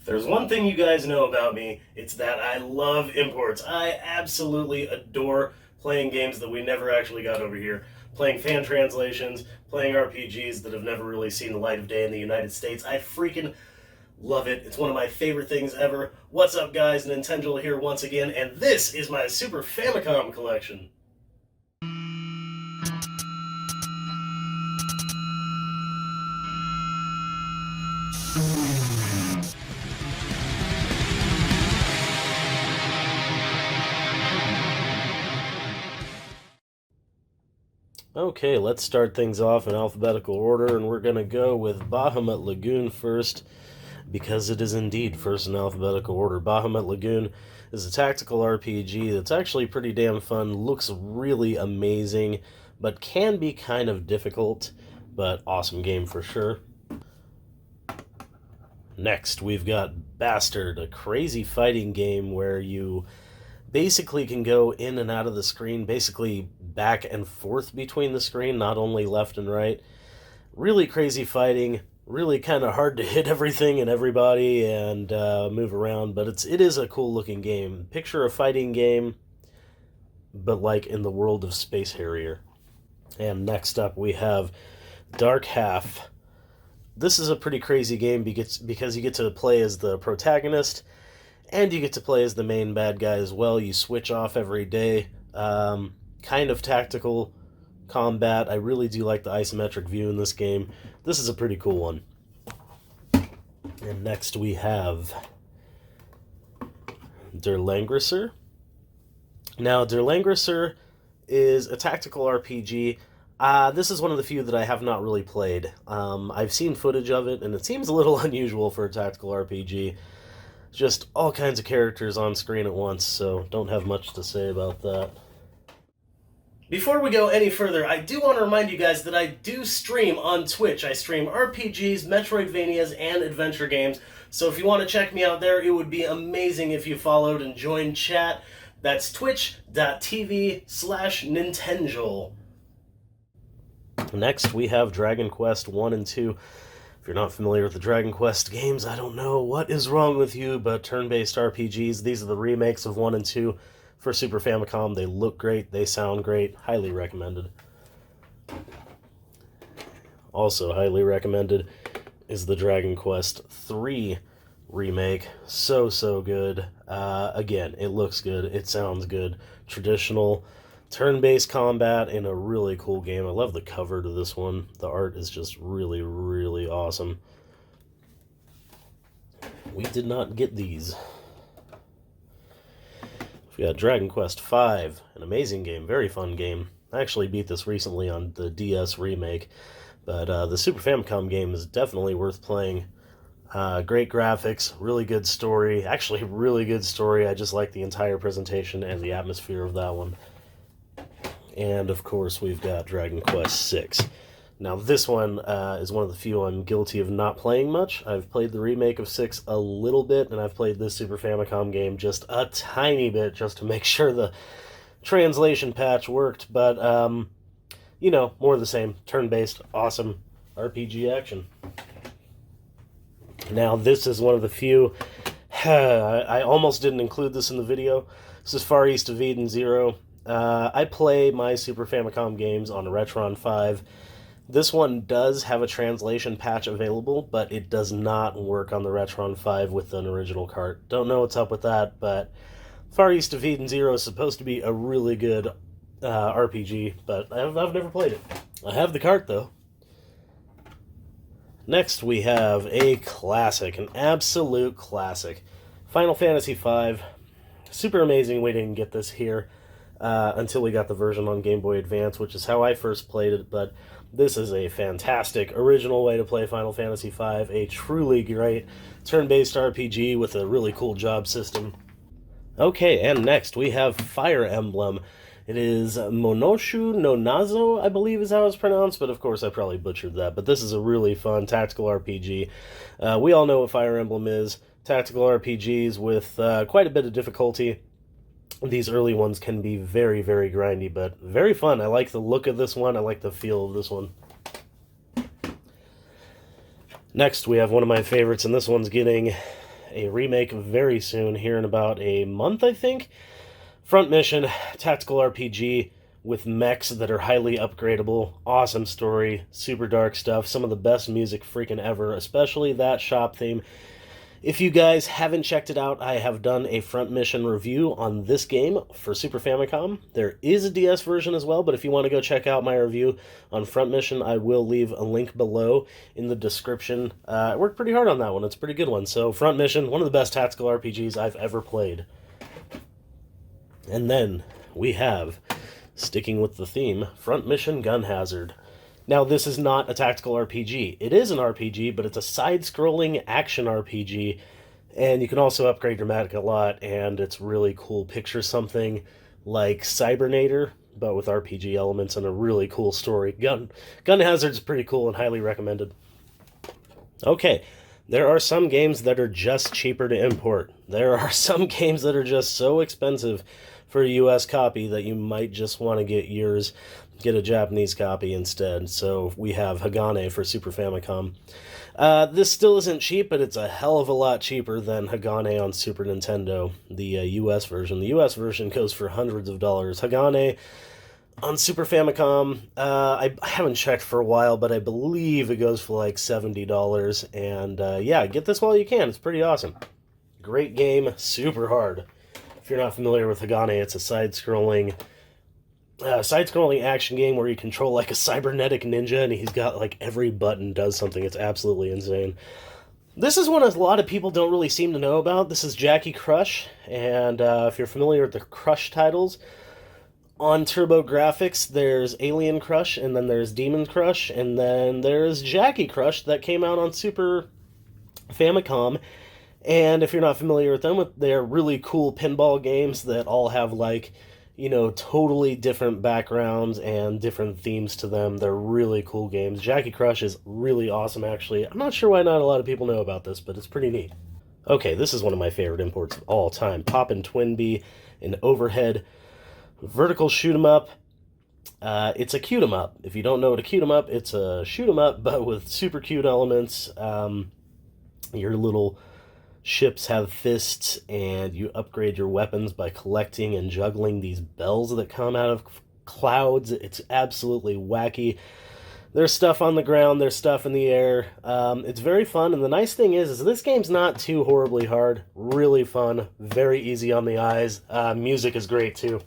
If there's one thing you guys know about me, it's that I love imports. I absolutely adore playing games that we never actually got over here. Playing fan translations, playing RPGs that have never really seen the light of day in the United States. I freaking love it. It's one of my favorite things ever. What's up, guys? Nintenjoel here once again, and this is my Super Famicom collection. Okay, let's start things off in alphabetical order, and we're going to go with Bahamut Lagoon first, because it is indeed first in alphabetical order. Bahamut Lagoon is a tactical RPG that's actually pretty damn fun, looks really amazing, but can be kind of difficult, but awesome game for sure. Next, we've got Bastard, a crazy fighting game where you basically can go in and out of the screen, basically back and forth between the screen, not only left and right. Really crazy fighting, really kind of hard to hit everything and everybody and move around, but it is a cool looking game. Picture a fighting game, but like in the world of Space Harrier. And next up we have Dark Half. This is a pretty crazy game because you get to play as the protagonist, and you get to play as the main bad guy as well. You switch off every day. Kind of tactical combat. I really do like the isometric view in this game. This is a pretty cool one. And next we have Der Langrisser. Now, Der Langrisser is a tactical RPG. This is one of the few that I have not really played. I've seen footage of it, and it seems a little unusual for a tactical RPG. Just all kinds of characters on screen at once, so don't have much to say about that. Before we go any further, I do want to remind you guys that I do stream on Twitch. I stream RPGs, Metroidvanias, and adventure games, so if you want to check me out there, it would be amazing if you followed and joined chat. That's twitch.tv/Nintenjoel. Next, we have Dragon Quest 1 and 2. If you're not familiar with the Dragon Quest games, I don't know what is wrong with you, but turn-based RPGs, these are the remakes of 1 and 2 for Super Famicom. They look great, they sound great, highly recommended. Also highly recommended is the Dragon Quest 3 remake. So good. Again, it looks good, it sounds good. Traditional turn-based combat in a really cool game. I love the cover to this one. The art is just really, really awesome. We did not get these. We got Dragon Quest V, an amazing game, very fun game. I actually beat this recently on the DS remake, but the Super Famicom game is definitely worth playing. Great graphics, really good story. Actually, really good story. I just like the entire presentation and the atmosphere of that one. And, of course, we've got Dragon Quest VI. Now, this one is one of the few I'm guilty of not playing much. I've played the remake of 6 a little bit, and I've played this Super Famicom game just a tiny bit, just to make sure the translation patch worked. But, you know, more of the same. Turn-based, awesome RPG action. Now, this is one of the few... I almost didn't include this in the video. This is Far East of Eden 0. I play my Super Famicom games on Retron 5. This one does have a translation patch available, but it does not work on the Retron 5 with an original cart. Don't know what's up with that, but Far East of Eden 0 is supposed to be a really good RPG, but I've never played it. I have the cart, though. Next, we have a classic, an absolute classic. Final Fantasy V. Super amazing we didn't get this here. Until we got the version on Game Boy Advance, which is how I first played it, but this is a fantastic original way to play Final Fantasy V, a truly great turn-based RPG with a really cool job system. Okay, and next we have Fire Emblem. It is Monoshu no Nazo, I believe is how it's pronounced, but of course I probably butchered that, but this is a really fun tactical RPG. We all know what Fire Emblem is, tactical RPGs with quite a bit of difficulty. These early ones can be very, very grindy, but very fun. I like the look of this one. I like the feel of this one. Next, we have one of my favorites, and this one's getting a remake very soon, here in about a month, I think. Front Mission, tactical RPG with mechs that are highly upgradable. Awesome story, super dark stuff, some of the best music freaking ever, especially that shop theme. If you guys haven't checked it out, I have done a Front Mission review on this game for Super Famicom. There is a DS version as well, but if you want to go check out my review on Front Mission, I will leave a link below in the description. I worked pretty hard on that one. It's a pretty good one. So Front Mission, one of the best tactical RPGs I've ever played. And then we have, sticking with the theme, Front Mission Gun Hazard. Now, this is not a tactical RPG. It is an RPG, but it's a side-scrolling action RPG, and you can also upgrade your mech a lot, and it's really cool. Picture something like Cybernator, but with RPG elements and a really cool story. Gun Hazard's pretty cool and highly recommended. Okay, there are some games that are just cheaper to import. There are some games that are just so expensive for a US copy that you might just want to get a Japanese copy instead. So we have Hagane for Super Famicom. This still isn't cheap, but it's a hell of a lot cheaper than Hagane on Super Nintendo, the US version. The US version goes for hundreds of dollars. Hagane on Super Famicom, I haven't checked for a while, but I believe it goes for like $70. And yeah, get this while you can. It's pretty awesome. Great game, super hard. If you're not familiar with Hagane, it's a side-scrolling action game where you control like a cybernetic ninja, and he's got like every button does something. It's absolutely insane. This is one a lot of people don't really seem to know about. This is Jackie Crush, and if you're familiar with the Crush titles, on TurboGrafx, there's Alien Crush, and then there's Demon Crush, and then there's Jackie Crush that came out on Super Famicom. And if you're not familiar with them, they're really cool pinball games that all have, like, you know, totally different backgrounds and different themes to them. They're really cool games. Jackie Crush is really awesome, actually. I'm not sure why not a lot of people know about this, but it's pretty neat. Okay, this is one of my favorite imports of all time. Poppin' Twinbee, an overhead vertical shoot-'em-up. It's a cute-'em-up. If you don't know what a cute-'em-up, it's a shoot-'em-up, but with super cute elements. Your little ships have fists, and you upgrade your weapons by collecting and juggling these bells that come out of clouds. It's absolutely wacky. There's stuff on the ground, there's stuff in the air. It's very fun, and the nice thing is this game's not too horribly hard. Really fun, very easy on the eyes. Music is great, too.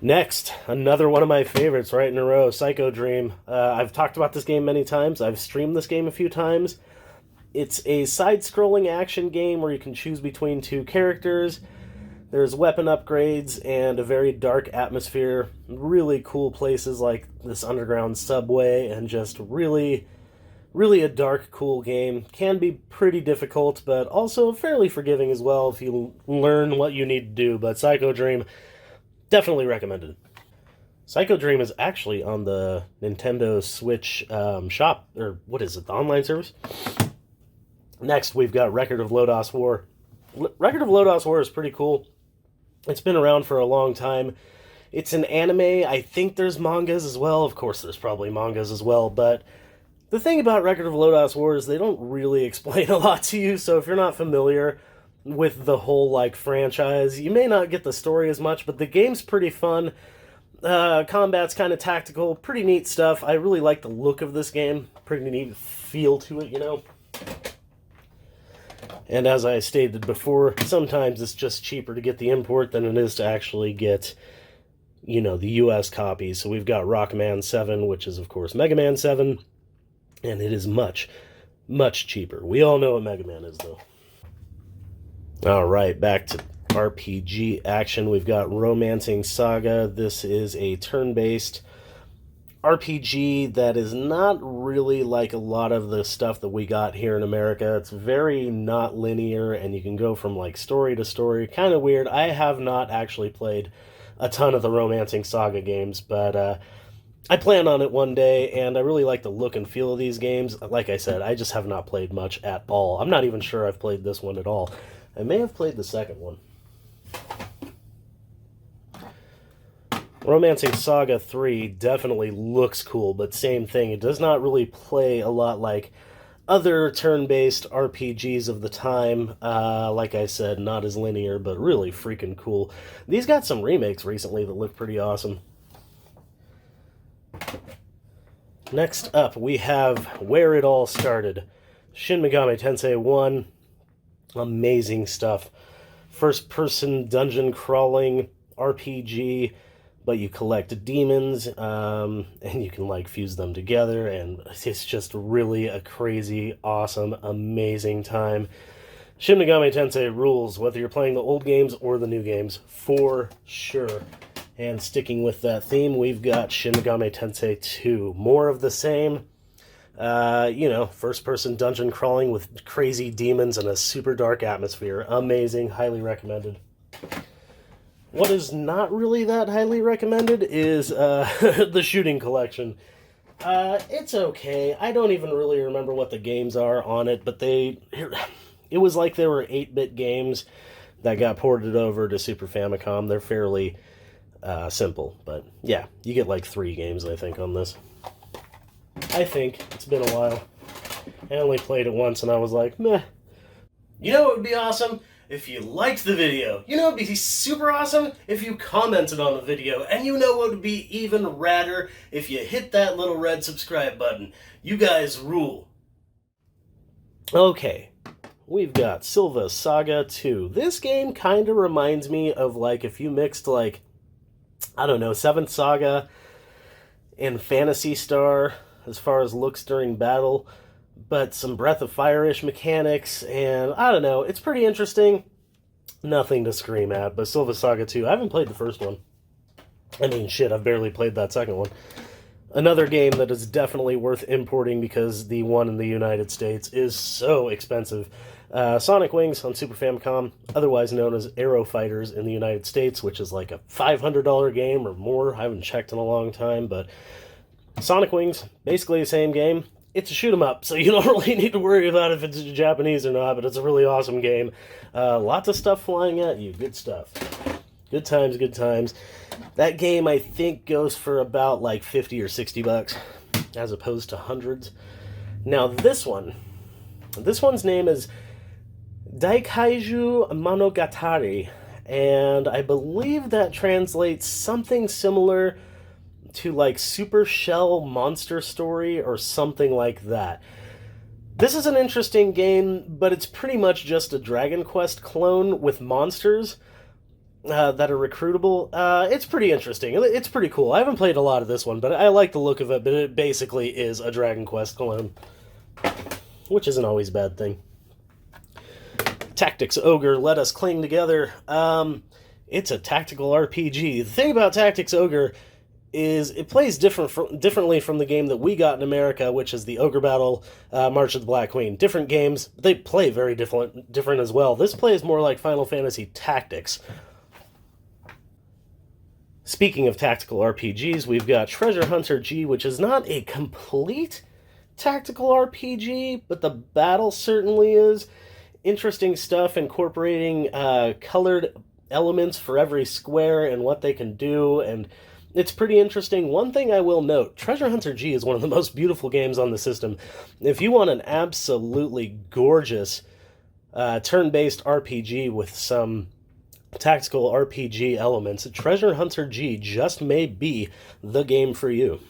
Next, another one of my favorites right in a row, Psycho Dream. I've talked about this game many times. I've streamed this game a few times. It's a side-scrolling action game where you can choose between two characters. There's weapon upgrades and a very dark atmosphere. Really cool places like this underground subway, and just really, really a dark, cool game. Can be pretty difficult, but also fairly forgiving as well if you learn what you need to do. But Psycho Dream, definitely recommended. Psycho Dream is actually on the Nintendo Switch shop, or what is it, the online service? Next, we've got Record of Lodos War. Record of Lodos War is pretty cool. It's been around for a long time. It's an anime. I think there's mangas as well. Of course, there's probably mangas as well. But the thing about Record of Lodos War is they don't really explain a lot to you. So if you're not familiar with the whole like franchise, you may not get the story as much. But the game's pretty fun. Combat's kind of tactical. Pretty neat stuff. I really like the look of this game. Pretty neat feel to it, you know. And as I stated before, sometimes it's just cheaper to get the import than it is to actually get, you know, the US copy. So we've got Rockman 7, which is, of course, Mega Man 7. And it is much, much cheaper. We all know what Mega Man is, though. Alright, back to RPG action. We've got Romancing Saga. This is a turn-based RPG that is not really like a lot of the stuff that we got here in America. It's very not linear, and you can go from like story to story. Kind of weird. I have not actually played a ton of the Romancing Saga games, but I plan on it one day, and I really like the look and feel of these games. Like I said, I just have not played much at all. I'm not even sure I've played this one at all. I may have played the second one. Romancing Saga 3 definitely looks cool, but same thing. It does not really play a lot like other turn-based RPGs of the time. Like I said, not as linear, but really freaking cool. These got some remakes recently that look pretty awesome. Next up, we have Where It All Started. Shin Megami Tensei 1. Amazing stuff. First-person dungeon crawling RPG, but you collect demons, and you can, like, fuse them together, and it's just really a crazy, awesome, amazing time. Shin Megami Tensei rules, whether you're playing the old games or the new games, for sure. And sticking with that theme, we've got Shin Megami Tensei 2. More of the same. First-person dungeon crawling with crazy demons and a super dark atmosphere. Amazing. Highly recommended. What is not really that highly recommended is the shooting collection. It's okay. I don't even really remember what the games are on it, but it was like there were 8-bit games that got ported over to Super Famicom. They're fairly simple, but yeah, you get like 3 games, I think, on this. I think. It's been a while. I only played it once and I was like, meh. You know what would be awesome? If you liked the video. You know what would be super awesome? If you commented on the video. And you know what would be even radder? If you hit that little red subscribe button. You guys rule. Okay. We've got Silvia Saga 2. This game kind of reminds me of, like, if you mixed, like, I don't know, 7th Saga and Phantasy Star as far as looks during battle, but some Breath of Fire-ish mechanics, and I don't know, it's pretty interesting. Nothing to scream at, but Silvia Saga 2, I haven't played the first one. I mean, shit, I've barely played that second one. Another game that is definitely worth importing because the one in the United States is so expensive. Sonic Wings on Super Famicom, otherwise known as Aero Fighters in the United States, which is like a $500 game or more. I haven't checked in a long time, but Sonic Wings, basically the same game. It's a shoot 'em up, so you don't really need to worry about if it's Japanese or not, but it's a really awesome game. Lots of stuff flying at you. Good stuff. Good times, good times. That game, I think, goes for about like 50 or 60 bucks, as opposed to hundreds. Now, this one's name is Daikaiju Monogatari, and I believe that translates something similar to like Super Shell Monster Story or something like that. This is an interesting game, but it's pretty much just a Dragon Quest clone with monsters that are recruitable. It's pretty interesting. It's pretty cool. I haven't played a lot of this one, but I like the look of it, but it basically is a Dragon Quest clone, which isn't always a bad thing. Tactics Ogre, Let Us Cling Together. It's a tactical RPG. The thing about Tactics Ogre is it plays differently from the game that we got in America, which is the Ogre Battle, March of the Black Queen. Different games, but they play very different as well. This plays more like Final Fantasy Tactics. Speaking of tactical RPGs, we've got Treasure Hunter G, which is not a complete tactical RPG, but the battle certainly is. Interesting stuff, incorporating colored elements for every square and what they can do, and it's pretty interesting. One thing I will note, Treasure Hunter G is one of the most beautiful games on the system. If you want an absolutely gorgeous turn-based RPG with some tactical RPG elements, Treasure Hunter G just may be the game for you.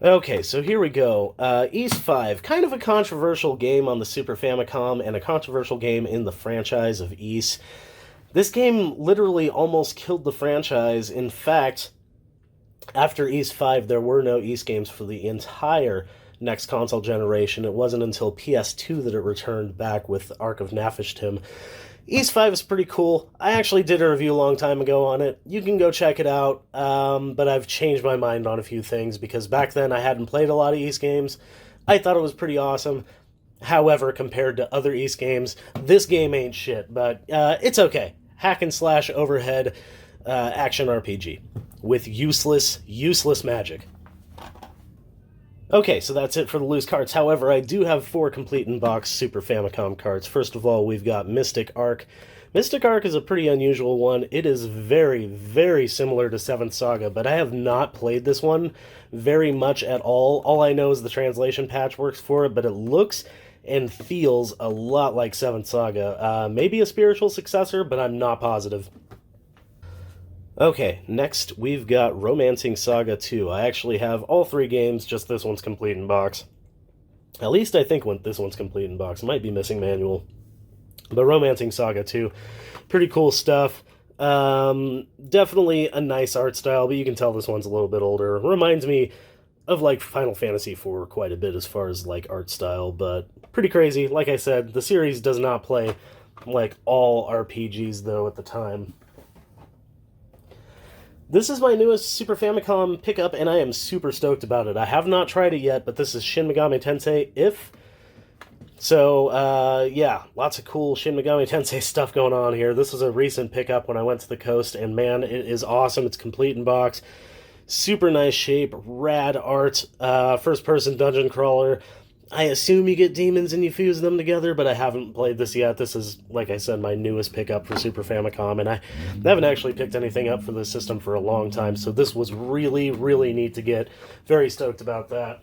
Okay, so here we go. Ys 5, kind of a controversial game on the Super Famicom and a controversial game in the franchise of Ys. This game literally almost killed the franchise. In fact, after Ys 5, there were no Ys games for the entire next console generation. It wasn't until PS2 that it returned back with Ark of Nafishtim. Ys 5 is pretty cool. I actually did a review a long time ago on it. You can go check it out, but I've changed my mind on a few things, because back then I hadn't played a lot of Ys games. I thought it was pretty awesome. However, compared to other Ys games, this game ain't shit, but it's okay. Hack and slash overhead action RPG with useless magic. Okay, so that's it for the loose carts. However, I do have 4 complete in-box Super Famicom carts. First of all, we've got Mystic Arc. Mystic Arc is a pretty unusual one. It is very, very similar to 7th Saga, but I have not played this one very much at all. All I know is the translation patch works for it, but it looks and feels a lot like 7th Saga. Maybe a spiritual successor, but I'm not positive. Okay, next we've got Romancing Saga 2. I actually have all 3 games, just this one's complete in box. At least I think this one's complete in box. It might be missing manual. But Romancing Saga 2, pretty cool stuff. Definitely a nice art style, but you can tell this one's a little bit older. Reminds me of like Final Fantasy IV quite a bit as far as like art style, but pretty crazy. Like I said, the series does not play like all RPGs though at the time. This is my newest Super Famicom pickup, and I am super stoked about it. I have not tried it yet, but this is Shinigami Tensei If. So, yeah, lots of cool Shin Megami Tensei stuff going on here. This was a recent pickup when I went to the coast, and man, it is awesome. It's complete in box. Super nice shape, rad art, first-person dungeon crawler. I assume you get demons and you fuse them together, but I haven't played this yet. This is, like I said, my newest pickup for Super Famicom, and I haven't actually picked anything up for the system for a long time, so this was really, really neat to get. Very stoked about that.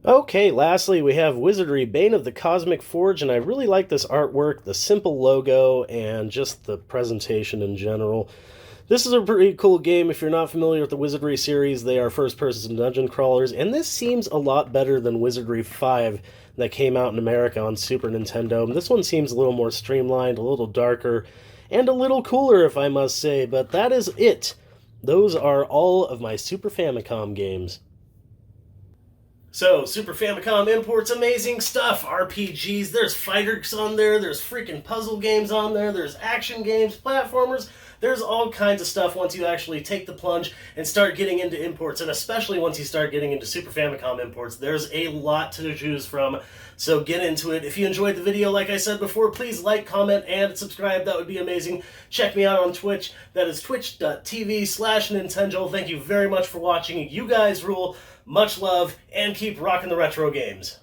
Okay, lastly, we have Wizardry, Bane of the Cosmic Forge, and I really like this artwork, the simple logo, and just the presentation in general. This is a pretty cool game. If you're not familiar with the Wizardry series, they are first-person dungeon crawlers, and this seems a lot better than Wizardry 5 that came out in America on Super Nintendo. This one seems a little more streamlined, a little darker, and a little cooler, if I must say, but that is it. Those are all of my Super Famicom games. So, Super Famicom imports amazing stuff. RPGs, there's fighters on there, there's freaking puzzle games on there, there's action games, platformers. There's all kinds of stuff once you actually take the plunge and start getting into imports, and especially once you start getting into Super Famicom imports, there's a lot to choose from, so get into it. If you enjoyed the video, like I said before, please like, comment, and subscribe. That would be amazing. Check me out on Twitch. That is twitch.tv/Nintenjoel. Thank you very much for watching. You guys rule. Much love, and keep rocking the retro games.